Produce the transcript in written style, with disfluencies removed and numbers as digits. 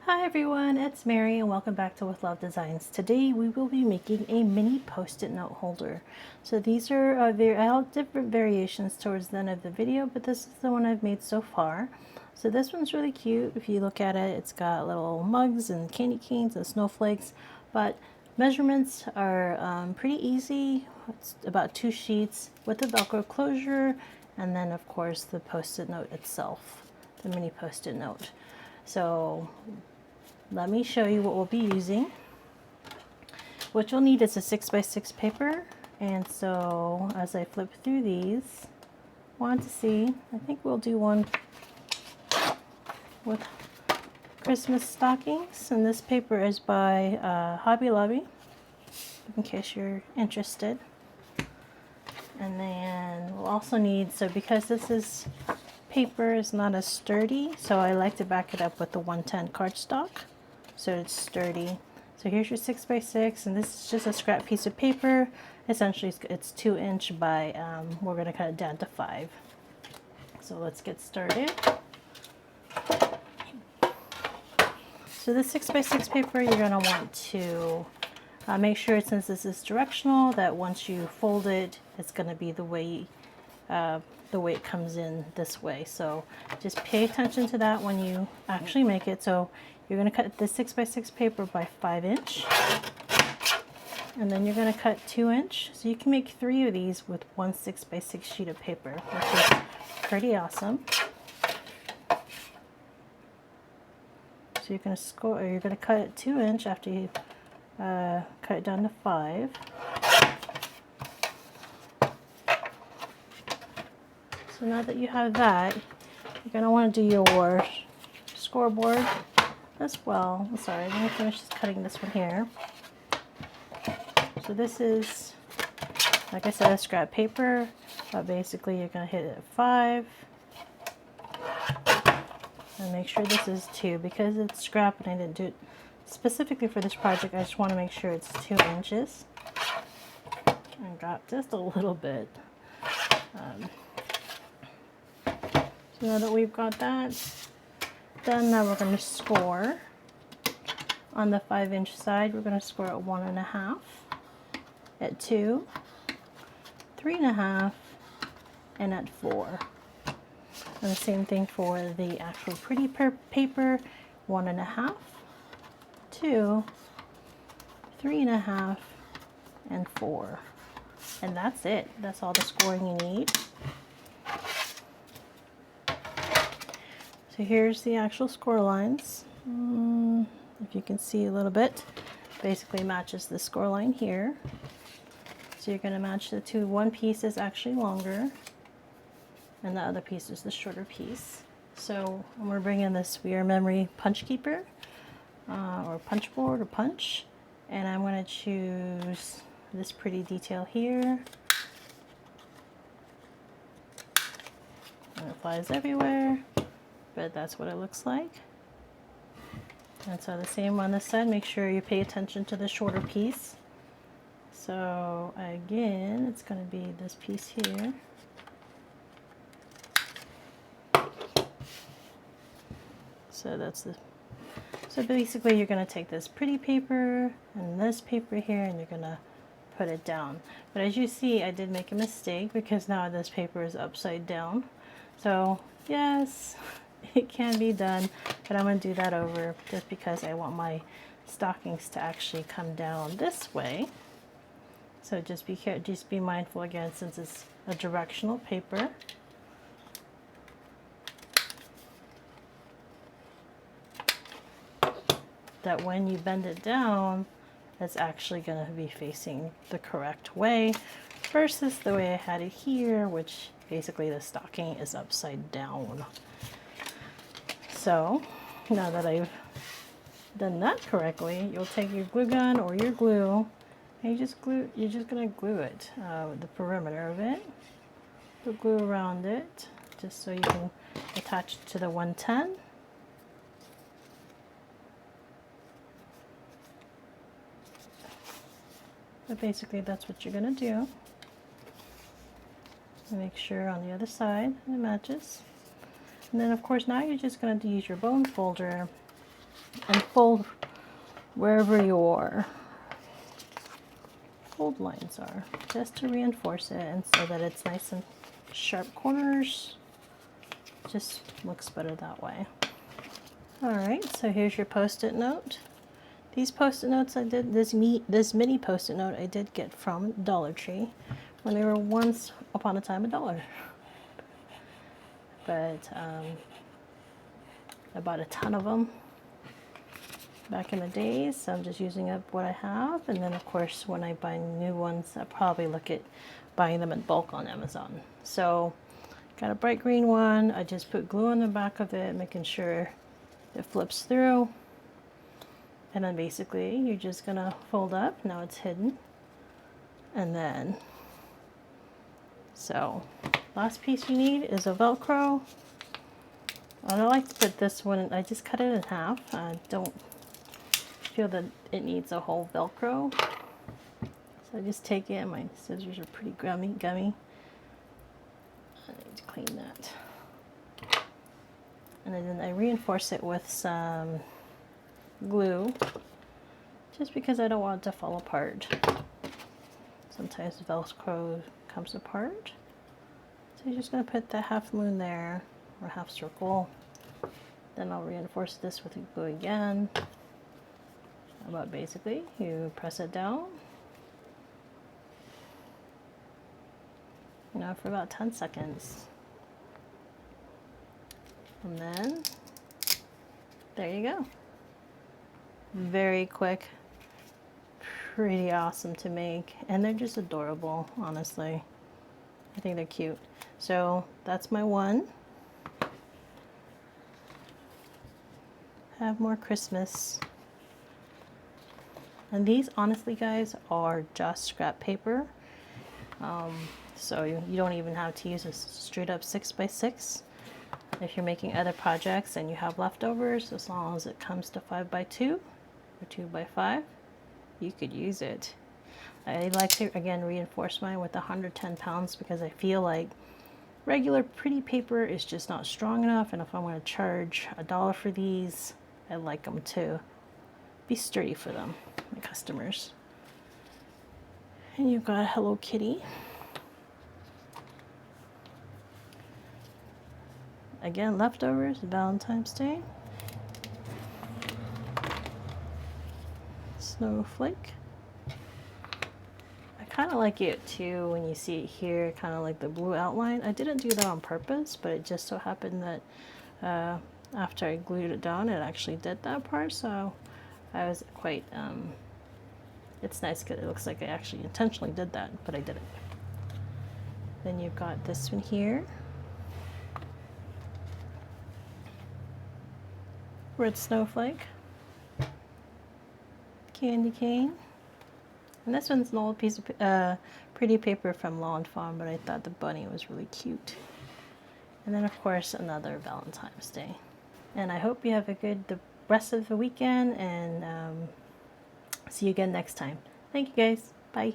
Hi everyone, it's Mary and welcome back to With Love Designs. Today we will be making a mini post-it note holder. So these are all different variations towards the end of the video, but this is the one I've made so far. So this one's really cute. If you look at it, it's got little mugs and candy canes and snowflakes, but measurements are pretty easy. It's about 2 sheets with the Velcro closure, and then of course the post-it note itself, the mini post-it note. So let me show you what we'll be using. What you'll need is a 6x6 paper, and so as I flip through these, want to see, I think we'll do one with Christmas stockings, and this paper is by Hobby Lobby, in case you're interested. And then we'll also need, so because this is paper is not as sturdy, so I like to back it up with the 110 cardstock so it's sturdy. So here's your 6x6, and this is just a scrap piece of paper. Essentially it's 2 inch by we're going to cut it down to 5. So let's get started. So the 6x6 paper, you're going to want to make sure, since this is directional, that once you fold it, it's going to be the way it comes in this way. So just pay attention to that when you actually make it. So you're going to cut the 6x6 paper by 5 inch, and then you're going to cut 2 inch. So you can make 3 of these with one 6x6 sheet of paper, which is pretty awesome. So you're going to score, or you're going to cut it 2 inch after you cut it down to 5. So now that you have that, you're going to want to do your scoreboard as well. I'm sorry, let me finish cutting this one here. So this is, like I said, a scrap paper, but basically you're going to hit it at 5. And make sure this is 2, because it's scrap and I didn't do it specifically for this project. I just want to make sure it's 2 inches. And got just a little bit. So now that we've got that done, now we're going to score. On the 5 inch side, we're going to score at 1.5, at 2, 3.5, and at 4. And the same thing for the actual pretty paper, 1.5, 2, 3.5, and 4. And that's it. That's all the scoring you need. So here's the actual score lines. If you can see a little bit, basically matches the score line here. So you're going to match the two. One piece is actually longer, and the other piece is the shorter piece. So we're bringing this We Are Memory punch keeper, or punch board, or punch, and I'm going to choose this pretty detail here. And it flies everywhere, but that's what it looks like. And so the same on this side, make sure you pay attention to the shorter piece. So again, it's going to be this piece here. So that's the, so basically you're going to take this pretty paper and this paper here, and you're going to put it down. But as you see, I did make a mistake, because now this paper is upside down. So yes, it can be done, but I'm going to do that over just because I want my stockings to actually come down this way. So just be mindful again, since it's a directional paper. That when you bend it down, it's actually going to be facing the correct way, versus the way I had it here, which basically the stocking is upside down. So now that I've done that correctly, you'll take your glue gun or your glue, and you're just going to glue it, the perimeter of it, the glue around it, just so you can attach it to the 110. But basically that's what you're going to do. And make sure on the other side it matches. And then of course now you're just going to use your bone folder and fold wherever your fold lines are, just to reinforce it and so that it's nice and sharp corners. Just looks better that way. Alright, so here's your post-it note. These post-it notes I did, this mini post-it note I did get from Dollar Tree when they were once upon a time $1. But I bought a ton of them back in the days, so I'm just using up what I have. And then of course when I buy new ones, I'll probably look at buying them in bulk on Amazon. So got a bright green one. I just put glue on the back of it, making sure it flips through. And then basically you're just gonna fold up. Now it's hidden. And then, so last piece you need is a Velcro. I don't like to put this one, I just cut it in half. I don't feel that it needs a whole Velcro. So I just take it, my scissors are pretty gummy. I need to clean that. And then I reinforce it with some glue, just because I don't want it to fall apart. Sometimes Velcro comes apart. So you're just going to put the half moon there, or half circle. Then I'll reinforce this with the glue again. But basically, you press it down, for about 10 seconds. And then, there you go. Very quick, pretty awesome to make, and they're just adorable, honestly. I think they're cute. So that's my one. Have more Christmas. And these, honestly, guys, are just scrap paper. So you don't even have to use a straight up 6x6. If you're making other projects and you have leftovers, as long as it comes to 5x2 or 2x5, you could use it. I like to, again, reinforce mine with 110 pounds because I feel like regular pretty paper is just not strong enough, and if I'm going to charge $1 for these, I like them to be sturdy for them, my customers. And you've got Hello Kitty. Again, leftovers, Valentine's Day. Snowflake. I kind of like it too when you see it here, kind of like the blue outline. I didn't do that on purpose, but it just so happened that after I glued it down, it actually did that part. So I was quite, it's nice because it looks like I actually intentionally did that, but I didn't. Then you've got this one here. Red snowflake, candy cane, and this one's an old piece of pretty paper from Lawn Fawn, but I thought the bunny was really cute. And then of course another Valentine's Day. And I hope you have the rest of the weekend, and see you again next time. Thank you guys. Bye.